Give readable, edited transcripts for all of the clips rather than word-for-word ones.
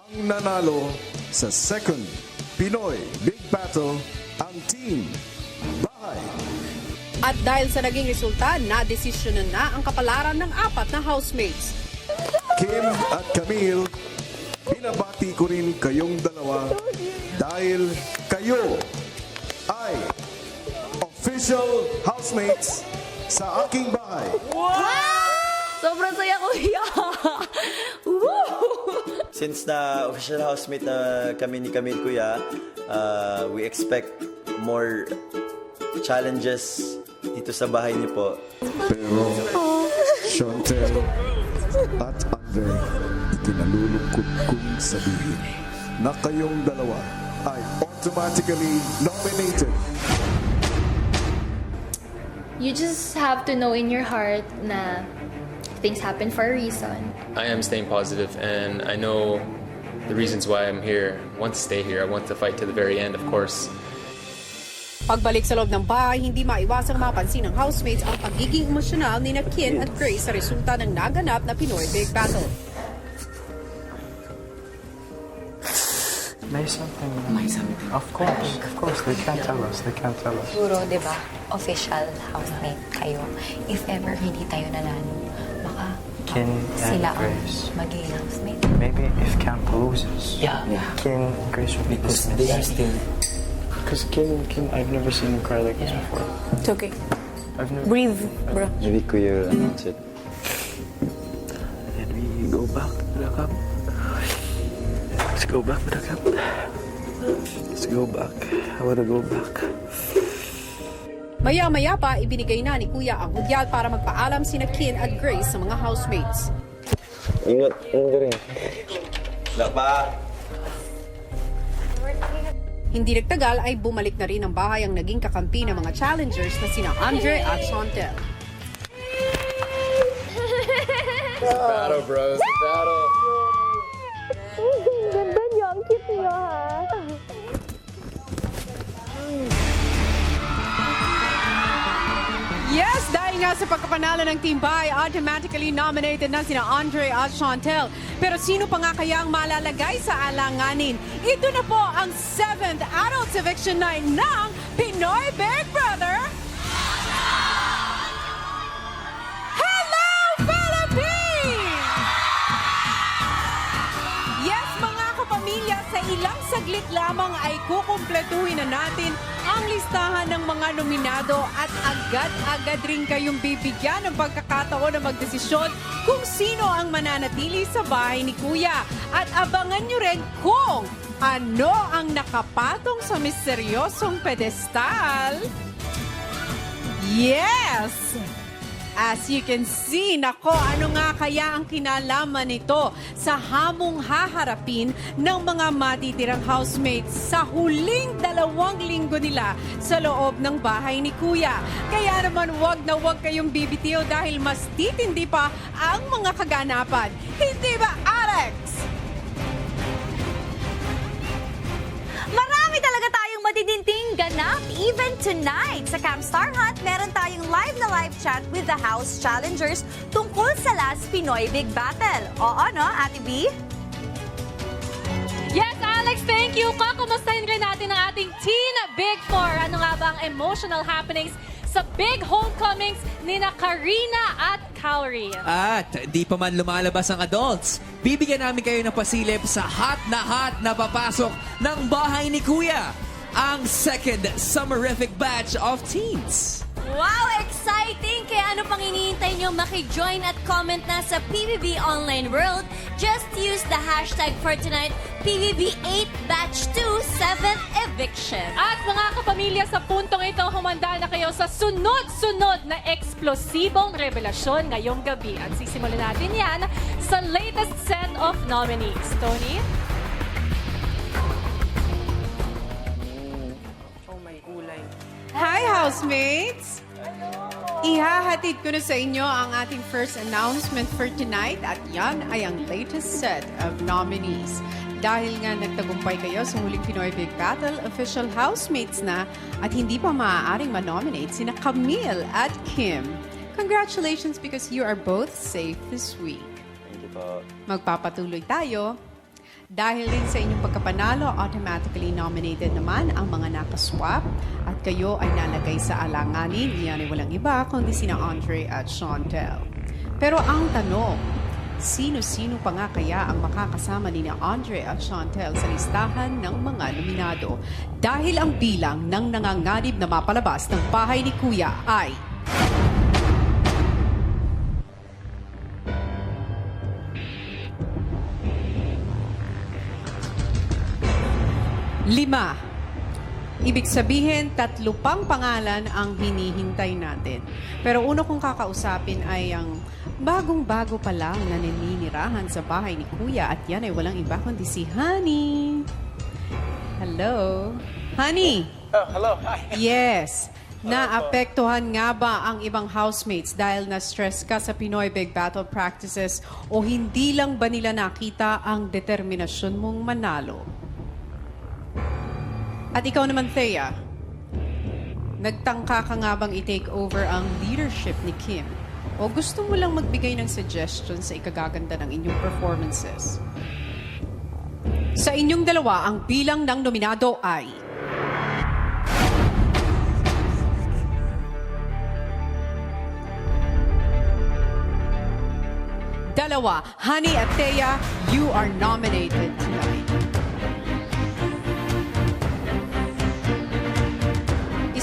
Nanalo sa second Pinoy Big Battle ang Team Bahay. At dahil sa naging resulta, na-desisyonan na ang kapalaran ng 4 na housemates. Kim at Camille, binabati ko rin kayong dalawa dahil kayo ay official housemates sa aking bahay. Sobrang saya ko. Since na official housemate na kami ni Camille Kuya, we expect more challenges dito sa bahay niyo po. Pero Chantel at Andre, ikinalulungkot kong sabihin na kayong dalawa ay automatically nominated. You just have to know in your heart na things happen for a reason. I am staying positive, and I know the reasons why I'm here. I want to stay here. I want to fight to the very end, of course. Pagbalik sa loob ng bahay, hindi maiwasang mapansin ng housemates ang pagiging emosyonal ni Kin at Grace sa resulta ng naganap na Pinoy Big Battle. May something. Of course, they can't tell us. Siguro, di ba, official housemate kayo. If ever hindi tayo nanalo, baka Kin sila and ang Grace. magiging housemate. Maybe if Camp loses, Kin and Grace will be Because they are still. Because Kim, I've never seen him cry like this before. It's okay. I've never. Breathe, bro. Maybe Kuya announce it. And we go back to the cup. Let's go back to the cup. Let's go back. I wanna go back. Maya-maya pa, ibinigay na ni Kuya ang hudyat para magpaalam sina Kin at Grace sa mga housemates. Ingat rin. Wala pa. Hindi nagtagal ay bumalik na rin ang bahay ang naging kakampi ng mga challengers na sina Andre at Chantel. Battle, bros. Battle. Ganda niyo, ang cute niyo ha. Yes, dahil nga sa pagkapanalo ng Team Bahay, automatically nominated na sina Andre at Chantel. Pero sino pa nga kaya ang malalagay sa alanganin? Ito na po ang 7th Adult Eviction Night ng Pinoy Big Brother. Hello, Philippines! Yes, mga kapamilya, sa ilang saglit lamang ay kukumpletuhin na natin ang listahan ng mga nominado at agad-agad rin kayong bibigyan ng pagkakataon na magdesisyon kung sino ang mananatili sa bahay ni Kuya. At abangan nyo rin kung ano ang nakapatong sa misteryosong pedestal. Yes! As you can see, nako, ano nga kaya ang kinalaman nito sa hamong haharapin ng mga matitirang housemates sa huling 2 linggo nila sa loob ng bahay ni Kuya. Kaya naman wag na wag kayong bibitiw dahil mas titindi pa ang mga kaganapan. Hindi ba, Alex? Marami talaga tayong matitinding ganap even tonight. Sa Camp Star Hunt, meron tayong live chat with the house challengers tungkol sa last Pinoy Big Battle. Oo, no, Ate B? Yes, Alex, thank you. Kakumustahin rin natin ang ating Teen Big Four. Ano nga ba ang emotional happenings sa big homecomings ni na Karina at Cowrie? At di pa man lumalabas ang adults, bibigyan namin kayo ng pasilip sa hot na papasok ng bahay ni Kuya, ang second summerific batch of teens. Wow, exciting! Kaya ano pang iniintay nyo maki-join at comment na sa PBB Online World? Just use the hashtag for tonight, PBB8 Batch 2 7th Eviction. At mga kapamilya, sa puntong ito, humanda na kayo sa sunod-sunod na eksplosibong revelasyon ngayong gabi. At sisimulan natin yan sa latest set of nominees. Tony? Hi, housemates! Ihahatid ko na sa inyo ang ating first announcement for tonight at yan ay ang latest set of nominees. Dahil nga nagtagumpay kayo sa huling Pinoy Big Battle, official housemates na at hindi pa maaaring manominate sina Camille at Kim. Congratulations because you are both safe this week. Thank you po. Magpapatuloy tayo. Dahil rin sa inyong pagkapanalo, automatically nominated naman ang mga nakaswap at kayo ay nalagay sa alanganin. Iyan ay walang iba kundi sina Andre at Chantel. Pero ang tanong, sino-sino pa nga kaya ang makakasama ni Andre at Chantel sa listahan ng mga nominado? Dahil ang bilang ng nanganganib na mapalabas ng bahay ni Kuya ay 5. Ibig sabihin, 3 pang pangalan ang hinihintay natin. Pero uno kong kakausapin ay ang bagong-bago pa lang na naninirahan sa bahay ni Kuya at yan ay walang iba kundi si Honey. Hello? Honey? Oh, hello. Hi. Yes. Naapektuhan nga ba ang ibang housemates dahil na-stress ka sa Pinoy Big Battle practices o hindi lang ba nila nakita ang determinasyon mong manalo? At ikaw naman, Thea, nagtangka ka nga bang i-take over ang leadership ni Kim? O gusto mo lang magbigay ng suggestions sa ikagaganda ng inyong performances? Sa inyong dalawa, ang bilang ng nominado ay 2. Honey at Thea, you are nominated tonight.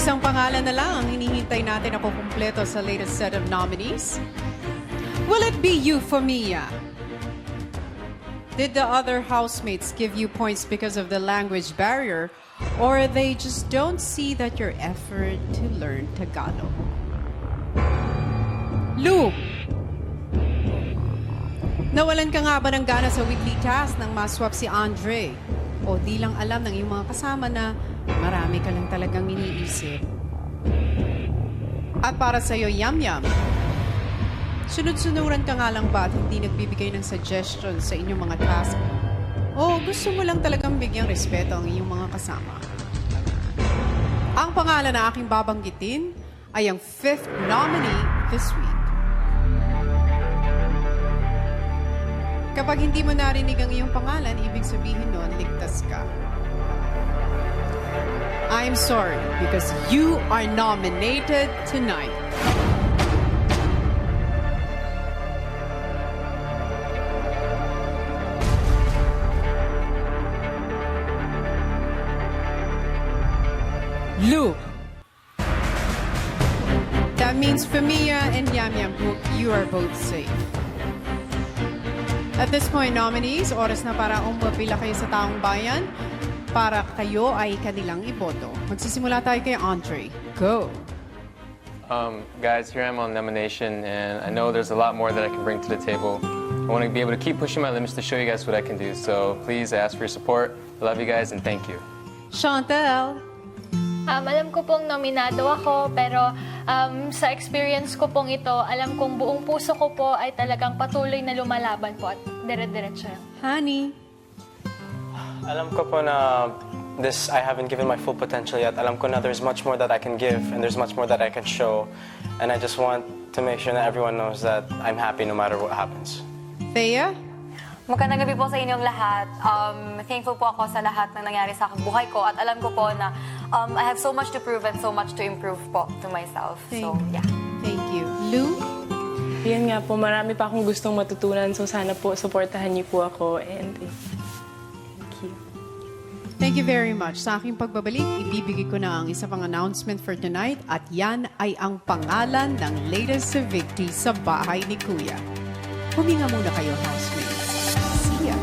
Isang pangalan na lang ang hinihintay natin na kukumpleto sa latest set of nominees. Will it be you, Famia? Did the other housemates give you points because of the language barrier, or they just don't see that your effort to learn Tagalog? Lou, nawalan ka nga ba ng gana sa weekly task nang maswap si Andre? O di lang alam ng iyong mga kasama na marami ka lang talagang iniisip? At para sa'yo, Yam Yam, sunod-sunuran ka nga lang ba at hindi nagbibigay ng suggestions sa inyong mga task? O gusto mo lang talagang bigyang respeto ang iyong mga kasama? Ang pangalan na aking babanggitin ay ang 5th nominee this week. Kapag hindi mo narinig ang iyong pangalan, ibig sabihin nun, ligtas ka. I'm sorry, because you are nominated tonight. Lou. That means Famia and Yam Yam, you are both safe. At this point, nominees, oras na para umapila kayo sa taong bayan para kayo ay kanilang iboto. Magsisimula tayo kay Andre. Go! Guys, here I am on nomination, and I know there's a lot more that I can bring to the table. I want to be able to keep pushing my limits to show you guys what I can do. So please, I ask for your support. I love you guys, and thank you. Chantel. Alam ko pong nominado ako, pero sa experience ko pong ito, alam kong buong puso ko po ay talagang patuloy na lumalaban po at dire-diretso lang. Honey. Alam ko po na I haven't given my full potential yet. Alam ko na there's much more that I can give and there's much more that I can show. And I just want to make sure that everyone knows that I'm happy no matter what happens. Thea? Magandang gabi po sa inyong lahat. Thankful po ako sa lahat ng nangyari sa aking buhay ko at alam ko po na I have so much to prove and so much to improve po to myself. So, yeah. Thank you. Lou? Yan nga po, marami pa akong gustong matutunan. So sana po, supportahan niyo po ako. And thank you. Thank you very much. Sa aking pagbabalik, ibibigay ko na ang isa pang announcement for tonight at yan ay ang pangalan ng latest evictee sa bahay ni Kuya. Huminga muna kayo, housemates. See ya!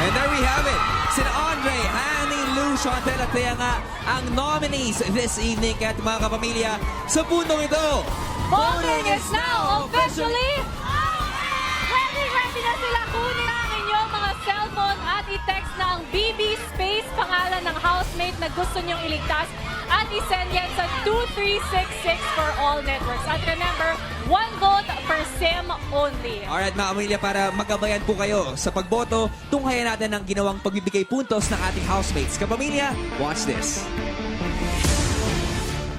And there we have it. Sina Andre, Honey, Lou, Chantel at Thea nga ang nominees this evening. Kaya mga kapamilya, sa puntong ito, Voting is now officially ready na sila. Kunin ang inyong mga cellphone at i-text na ang BB space pangalan ng housemate na gusto nyong iligtas at i-send yan sa 2366 for all networks. At remember, 1 vote per SIM only. Alright mga kapamilya, para magabayan po kayo sa pagboto, tunghayan natin ang ginawang pagbibigay puntos ng ating housemates. Kapamilya, watch this.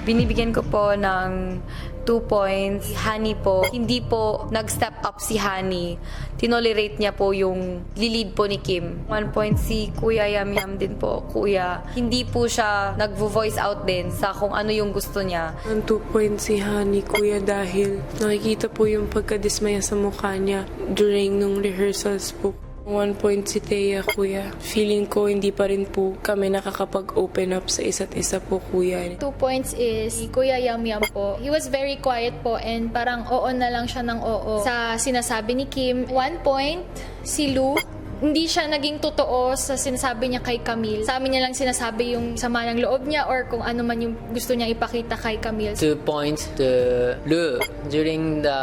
Binibigyan ko po ng 2 points. Honey po, hindi po nag-step up si Honey. Tinolerate niya po yung lilid po ni Kim. 1 point si Kuya Yam Yam din po. Kuya, hindi po siya nag-voice out din sa kung ano yung gusto niya. Ang 2 points si Honey, Kuya, dahil nakikita po yung pagkadismaya sa mukha niya during nung rehearsals po. 1 point si Thea, Kuya. Feeling ko hindi pa rin po kami nakakapag-open up sa isa't isa po, Kuya. 2 points is si Kuya Yam Yam po. He was very quiet po and parang oo na lang siya ng oo sa sinasabi ni Kim. 1 point si Lou. Hindi siya naging totoo sa sinasabi niya kay Camille. Sa amin niya lang sinasabi yung sama ng loob niya or kung ano man yung gusto niya ipakita kay Camille. 2 points to Lu. During the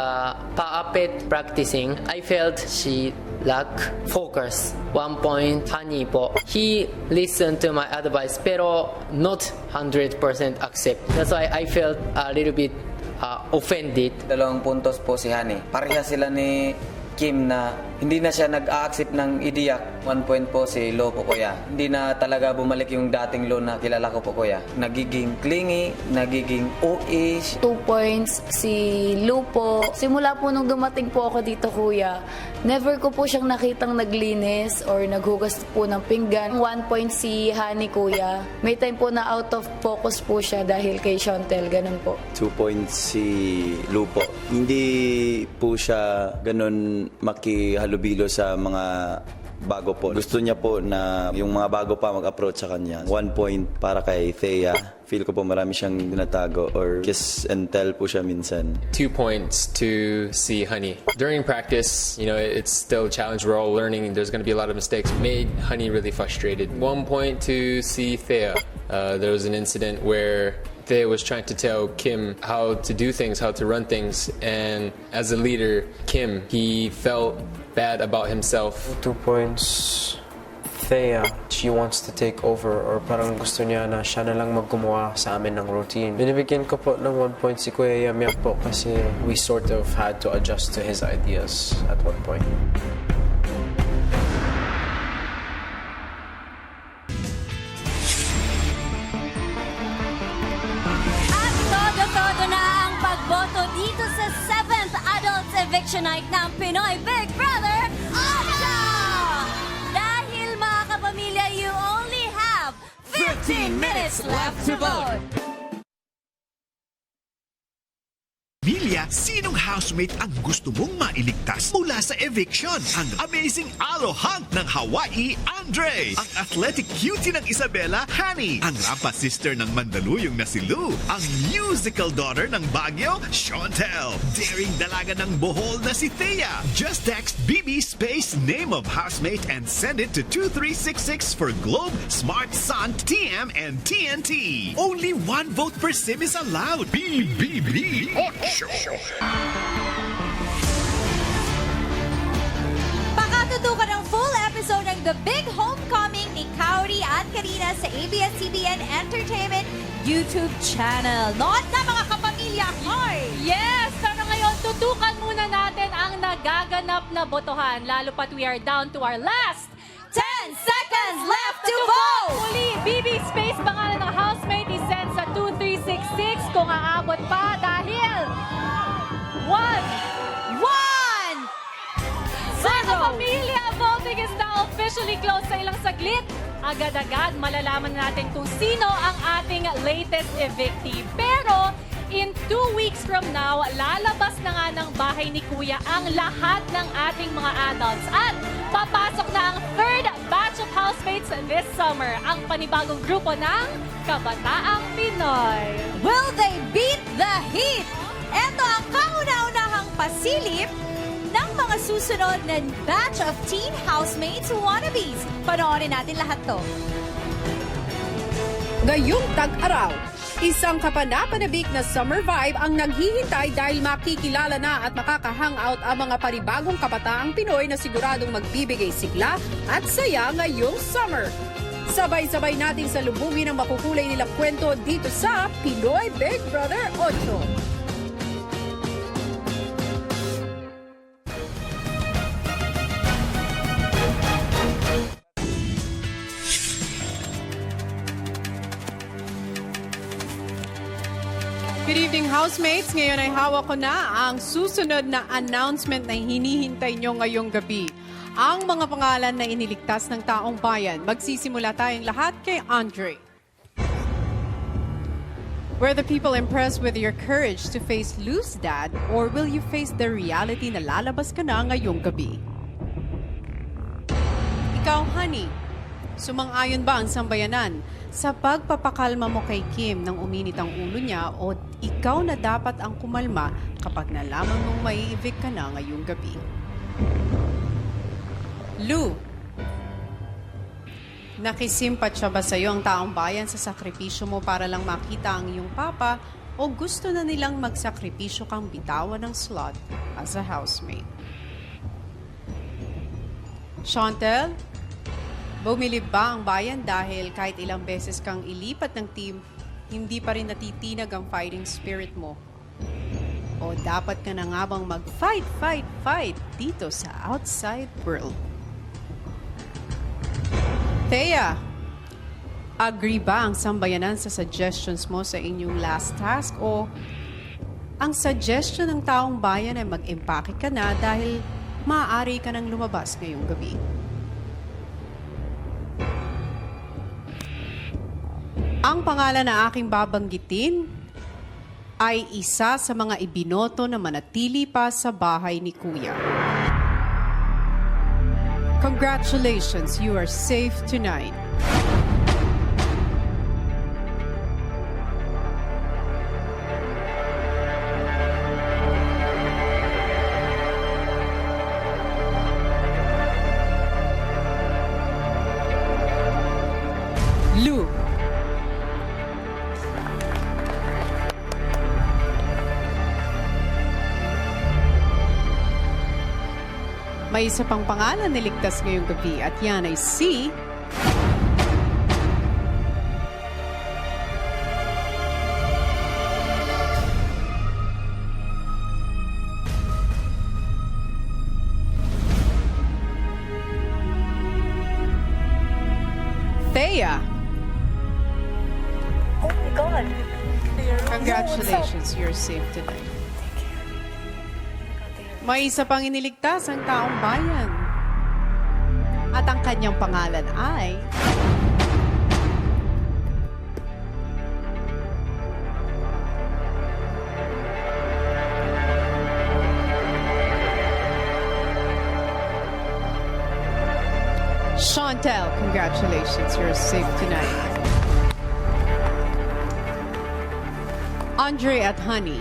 pa-apit practicing, I felt she lack focus. 1 point, Honey po. He listened to my advice pero not 100% accept. That's why I felt a little bit offended. 2 puntos po si Honey. Pareha sila ni Kim na hindi na siya nag-a-accept ng idiyak. 1 point po si Lo po, Kuya. Hindi na talaga bumalik yung dating Lo na kilala ko po, Kuya. Nagiging clingy, nagiging OA. 2 points si Lou po. Simula po nung dumating po ako dito, Kuya, never ko po siyang nakitang naglinis or naghugas po ng pinggan. 1 point si Honey, Kuya. May time po na out of focus po siya dahil kay Chantel, ganun po. 2 points si Lu po. Hindi po siya ganun makihalubilo sa mga bago po. Gusto niya po na yung mga bago pa mag-approach sa kanya. 1 point para kay Thea. Feel ko po marami siyang dinatago or kiss and tell po siya minsan. 2 points to see Honey. During practice, you know, it's still a challenge. We're all learning. There's going to be a lot of mistakes. Made Honey really frustrated. 1 point to see Thea. There was an incident where Thea was trying to tell Kim how to do things, how to run things. And as a leader, Kim, he felt bad about himself. 2 points. Thea, she wants to take over or parang gusto niya na siya na lang maggumawa sa amin ng routine. Binibigyan ko po ng 1 point si Kuya Yam Yam po kasi we sort of had to adjust to his ideas at one point. At todo-todo na ang pagboto dito sa 7th Adults Eviction Night ng Pinoy Big Brother 8! Dahil mga kapamilya, you only have 15 minutes left to vote! Milya, sinong housemate ang gusto mong mailigtas mula sa eviction? Ang amazing alo hunt ng Hawaii, Andre. Ang athletic cutie ng Isabela, Honey. Ang rampa sister ng Mandaluyong na si Lou. Ang musical daughter ng Baguio, Chantel. Daring dalaga ng Bohol na si Thea. Just text BB space name of housemate and send it to 2366 for Globe, Smart Sun, TM, and TNT. Only 1 vote per sim is allowed. BBB 8. Pakatutukan ang full episode ng The Big Homecoming ni Kaori at Karina sa ABS-CBN Entertainment YouTube channel. Noon na mga kapamilya, hoy! Yes! Pero ngayon, tutukan muna natin ang nagaganap na botohan. Lalo pat we are down to our last 10 seconds left to vote! Muli, BB Space, pangalan ng housemate, isend sa 2366 kung aabot pa dahil 1. Mga pamilya, voting is now officially closed sa ilang saglit. Agad-agad malalaman natin kung sino ang ating latest evictee. Pero in 2 weeks from now, lalabas na nga ng bahay ni Kuya ang lahat ng ating mga adults. At papasok na ang 3rd batch of housemates this summer, ang panibagong grupo ng Kabataang Pinoy. Will they beat the heat? Ito ang kauna-unahang pasilip ng mga susunod na batch of teen housemates wannabes. Panoorin natin lahat to. Ngayong tag-araw, isang kapanapanabik na summer vibe ang naghihintay dahil makikilala na at makaka-hangout ang mga panibagong kabataang Pinoy na siguradong magbibigay sigla at saya ngayong summer. Sabay-sabay nating salubungin ang makukulay nilang kwento dito sa Pinoy Big Brother 8. Good evening, housemates. Ngayon ay hawak ko na ang susunod na announcement na hinihintay nyo ngayong gabi. Ang mga pangalan na iniligtas ng taong bayan. Magsisimula tayong lahat kay Andre. Were the people impressed with your courage to face Lou's dad, or will you face the reality na lalabas ka na ngayong gabi? Ikaw, Honey, sumang-ayon ba ang sambayanan sa pagpapakalma mo kay Kim nang uminit ang ulo niya, o ikaw na dapat ang kumalma kapag nalaman mong mai-evict ka na ngayong gabi? Lou, nakisimpatsya ba sa'yo ang taong bayan sa sakripisyo mo para lang makita ang iyong papa, o gusto na nilang magsakripisyo kang bitawan ng slot as a housemate? Chantel, bumilib ba ang bayan dahil kahit ilang beses kang ilipat ng team, hindi pa rin natitinag ang fighting spirit mo? O dapat ka na nga bang mag-fight dito sa outside world? Thea, agree ba ang sambayanan sa suggestions mo sa inyong last task, o ang suggestion ng taong bayan ay mag-empake ka na dahil maaari ka nang lumabas ngayong gabi? Ang pangalan na aking babanggitin ay isa sa mga ibinoto na manatili pa sa bahay ni Kuya. Congratulations, you are safe tonight. Lou. May isa pang pangalan na ligtas ngayong gabi, at yan ay si Thea. Oh my God. Congratulations, you're safe tonight. May isa pang iniligtas ang taong bayan. At ang kanyang pangalan ay Chantel. Congratulations, you're safe tonight. Andre at Honey,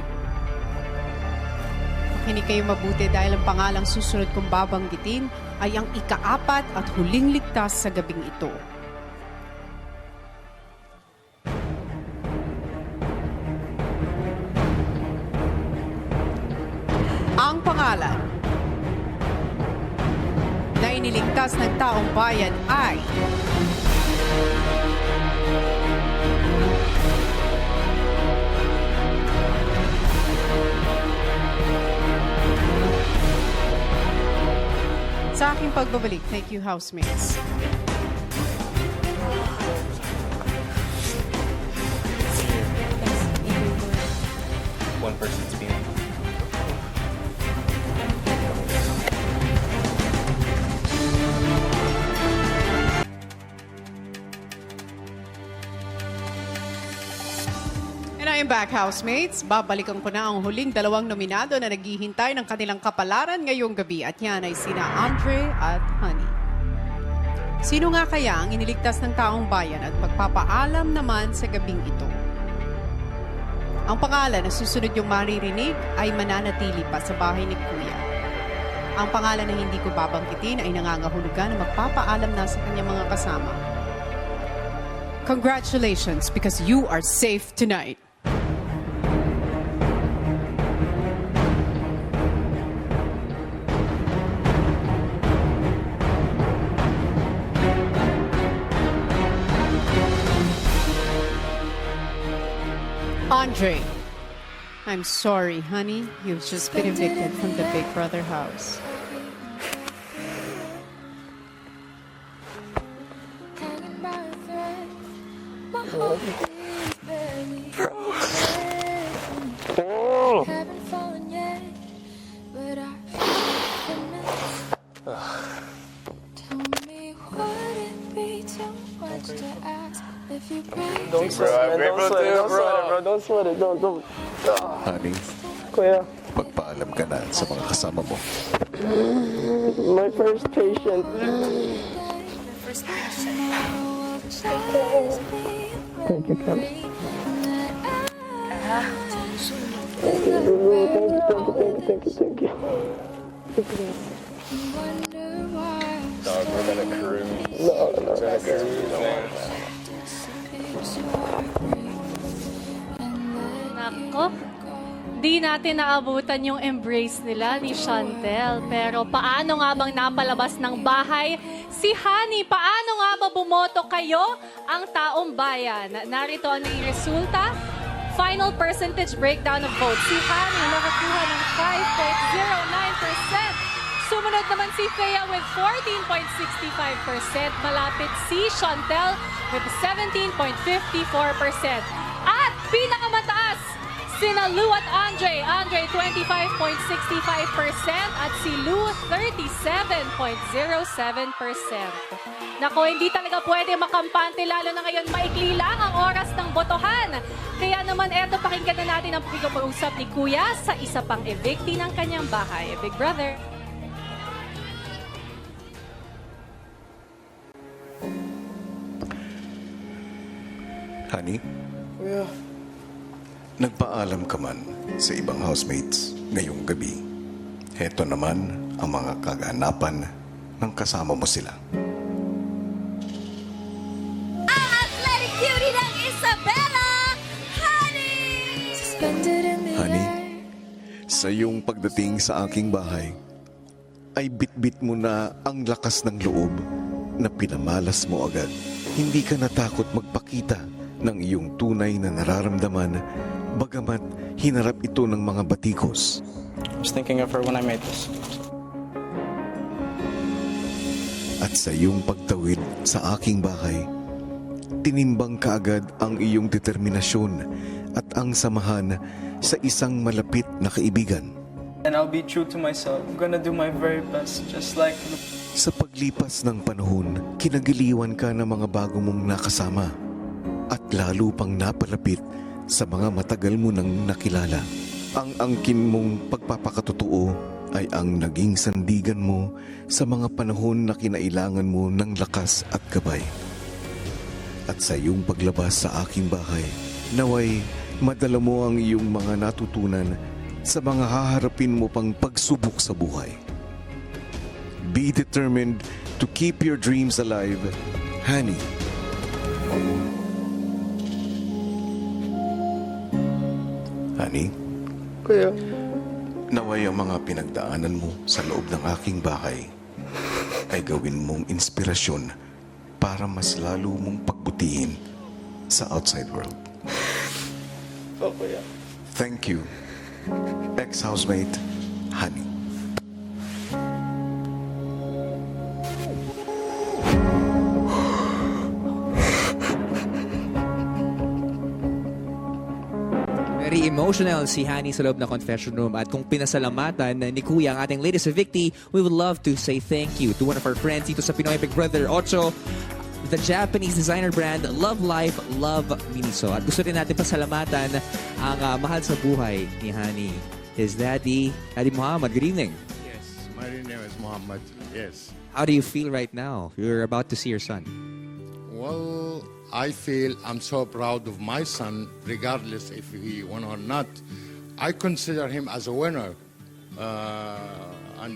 makinig kayo mabuti dahil ang pangalang susunod kong babanggitin ay ang ika-4 at huling ligtas sa gabing ito. Ang pangalan na iniligtas ng taong bayan ay sa aking pagbabalik. Thank you, housemates. One person's being. And I am back, housemates. Babalikan ko na ang huling dalawang nominado na naghihintay ng kanilang kapalaran ngayong gabi, at yan ay sina Andre at Honey. Sino nga kaya ang iniligtas ng taong bayan at magpapaalam naman sa gabing ito? Ang pangalan na susunod yung maririnig ay mananatili pa sa bahay ni Kuya. Ang pangalan na hindi ko babanggitin ay nangangahulugan na magpapaalam na sa kanyang mga kasama. Congratulations, because you are safe tonight. Andre, I'm sorry, honey. You've just been evicted from the Big Brother house. Don't sweat it, man. Don't sweat it. Don't sweat it, bro. Don't sweat it. Don't. Honey, Kuya, magpaalam ka na sa mga kasama mo. my first patient. Thank you, Cam. Thank you, Lulu. Thank you. Dog, we're gonna cruise. No. We're gonna cruise, man. Nako, di natin naabutan yung embrace nila ni Chantel. Pero paano nga bang napalabas ng bahay si Honey? Paano nga ba bumoto kayo ang taong bayan? Narito ang naging resulta. Final percentage breakdown of votes. Si Honey nakakuha ng 5.09%. Sumunod naman si Thea with 14.65%. Malapit si Chantel with 17.54%. At pinakamataas, sina Lou at Andre. Andre 25.65% at si Lou 37.07%. Nako, hindi talaga pwede makampante, lalo na ngayon maikli lang ang oras ng botohan. Kaya naman eto, pakinggan na natin ang pag-uusap ni Kuya sa isa pang evictee ng kanyang bahay. Big Brother. Honey, Kuya, nagpaalam ka man sa ibang housemates ngayong gabi. Heto naman ang mga kaganapan ng kasama mo sila. Ang athletic cutie ng Isabela, Honey! Honey, sa iyong pagdating sa aking bahay, ay bitbit mo na ang lakas ng loob na pinamalas mo agad. Hindi ka natakot magpakita ng iyong tunay na nararamdaman, bagamat hinarap ito ng mga batikos. I was thinking of her when I made this. At sa iyong pagtawid sa aking bahay, tinimbang kaagad ang iyong determinasyon at ang samahan sa isang malapit na kaibigan. And I'll be true to myself. I'm gonna do my very best, just like... Sa paglipas ng panahon, kinagiliwan ka ng mga bago mong nakasama at lalo pang napalapit sa mga matagal mo nang nakilala. Ang angkin mong pagpapakatotoo ay ang naging sandigan mo sa mga panahon na kinailangan mo ng lakas at gabay. At sa iyong paglabas sa aking bahay, naway madala mo ang iyong mga natutunan sa mga haharapin mo pang pagsubok sa buhay. Be determined to keep your dreams alive, Honey. Honey, Kuya, naway ang mga pinagdaanan mo sa loob ng aking bahay ay gawin mong inspirasyon para mas lalo mong pagbutihin sa outside world. oh, Kuya. Thank you, ex-housemate, Honey. Very emotional si Honey sa loob ng confession room. At kung pinasalamatan ni Kuya ang ating latest evictee, we would love to say thank you to one of our friends dito sa Pinoy Big Brother 8, the Japanese designer brand Love Life, Love Miniso. At gusto rin natin pasalamatan ang mahal sa buhay ni Honey, his daddy, Daddy Muhammad. Good evening. Yes, my name is Muhammad. Yes. How do you feel right now? You're about to see your son. Well, I feel I'm so proud of my son, regardless if he won or not. I consider him as a winner and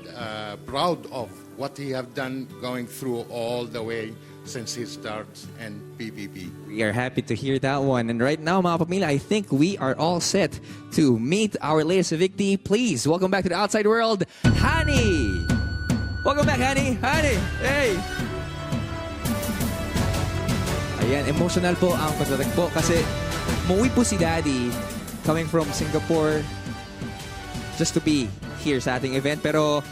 proud of what he have done going through all the way since he starts in PBB. We are happy to hear that one. And right now, mga pamilya, I think we are all set to meet our latest evictee. Please, welcome back to the outside world, Honey! Welcome back, Honey! Honey! Hey! Ayan, emotional po ang pagtatagpo kasi umuwi po si Daddy coming from Singapore just to be here sa ating event. Pero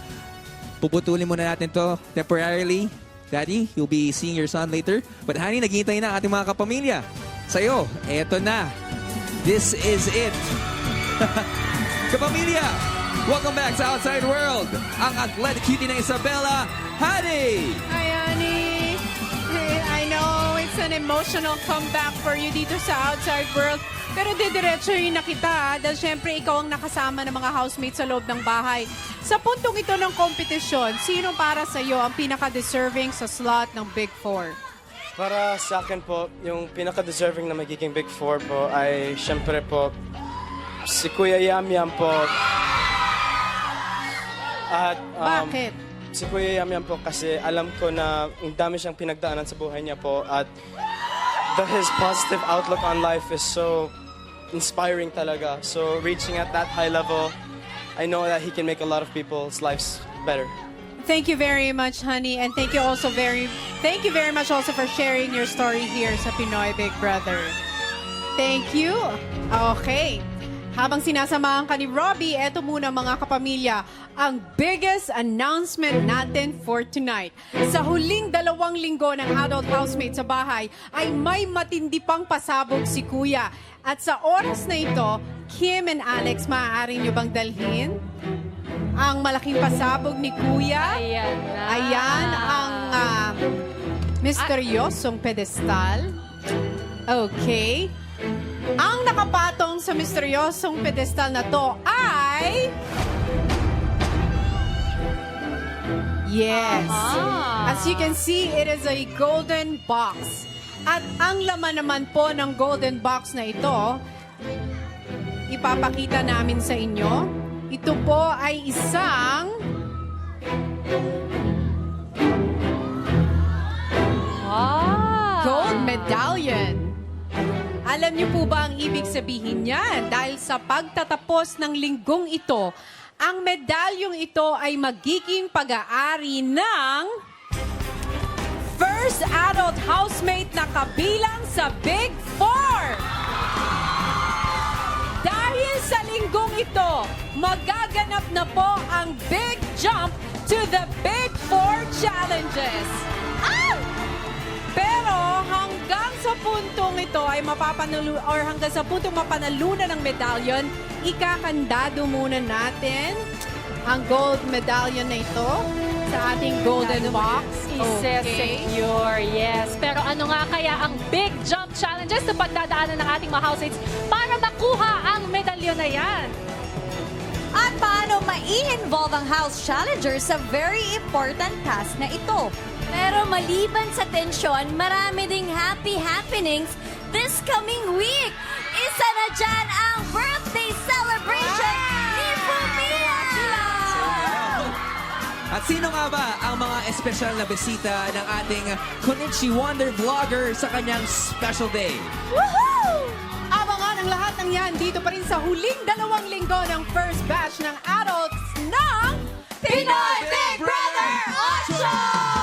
puputulin muna natin to temporarily. Daddy, you'll be seeing your son later. But Honey, naghihintay na ating mga kapamilya. Sa'yo, eto na. This is it. Kapamilya, welcome back sa Outside World. Ang athletic cutie ng Isabela, Honey! Hi, Honey. Hey, I know it's an emotional comeback for you dito sa Outside World. Pero didiretsuhin na kita dahil syempre ikaw ang nakasama ng mga housemates sa loob ng bahay. Sa puntong ito ng kompetisyon, sino para sa iyo ang pinaka-deserving sa slot ng Big Four? Para sa akin po, yung pinaka-deserving na magiging Big Four po ay syempre po si Kuya Yam Yam po. At, Bakit? Si Kuya Yam Yam po kasi alam ko na ang dami siyang pinagdaanan sa buhay niya po at his positive outlook on life is so inspiring talaga. So reaching at that high level, I know that he can make a lot of people's lives better. Thank you very much, honey, and thank you very much also for sharing your story here sa Pinoy Big Brother. Thank you. Okay. Habang sinasamahan ka ni Robbie, eto muna mga kapamilya, ang biggest announcement natin for tonight. Sa huling 2 linggo ng adult housemate sa bahay, ay may matindi pang pasabog si Kuya. At sa oras na ito, Kim and Alex, maaari nyo bang dalhin ang malaking pasabog ni Kuya? Ayan na. Ayan ang misteryosong pedestal. Okay. Ang nakapatong sa misteryosong pedestal na to ay... Yes. As you can see, it is a golden box. At ang laman naman po ng golden box na ito, ipapakita namin sa inyo. Ito po ay isang... gold medallion. Alam niyo po ba ang ibig sabihin niyan? Dahil sa pagtatapos ng linggong ito, ang medalyong ito ay magiging pag-aari ng first adult housemate na kabilang sa Big Four. Dahil sa linggong ito, magaganap na po ang big jump to the Big Four challenges. Pero hanggang sa puntong ito ay hanggang sa puntong mapanalunan ng medallion, ikakandado muna natin ang gold medallion na ito sa ating golden box. Ise-secure, yes. Pero ano nga kaya ang big jump challenges na pagdadaanan ng ating mga housemates para makuha ang medalyon na yan? At paano mai-involve ang house challengers sa very important task na ito? Pero maliban sa tensyon, marami ding happy happenings this coming week. Isa na dyan ang birthday celebration ni Pumila! At sino nga ba ang mga espesyal na bisita ng ating Konichi Wonder Vlogger sa kanyang special day? Woohoo! Abangan ang lahat ng yan dito pa rin sa huling 2 linggo ng first batch ng adults ng Pinoy Big Brother 8!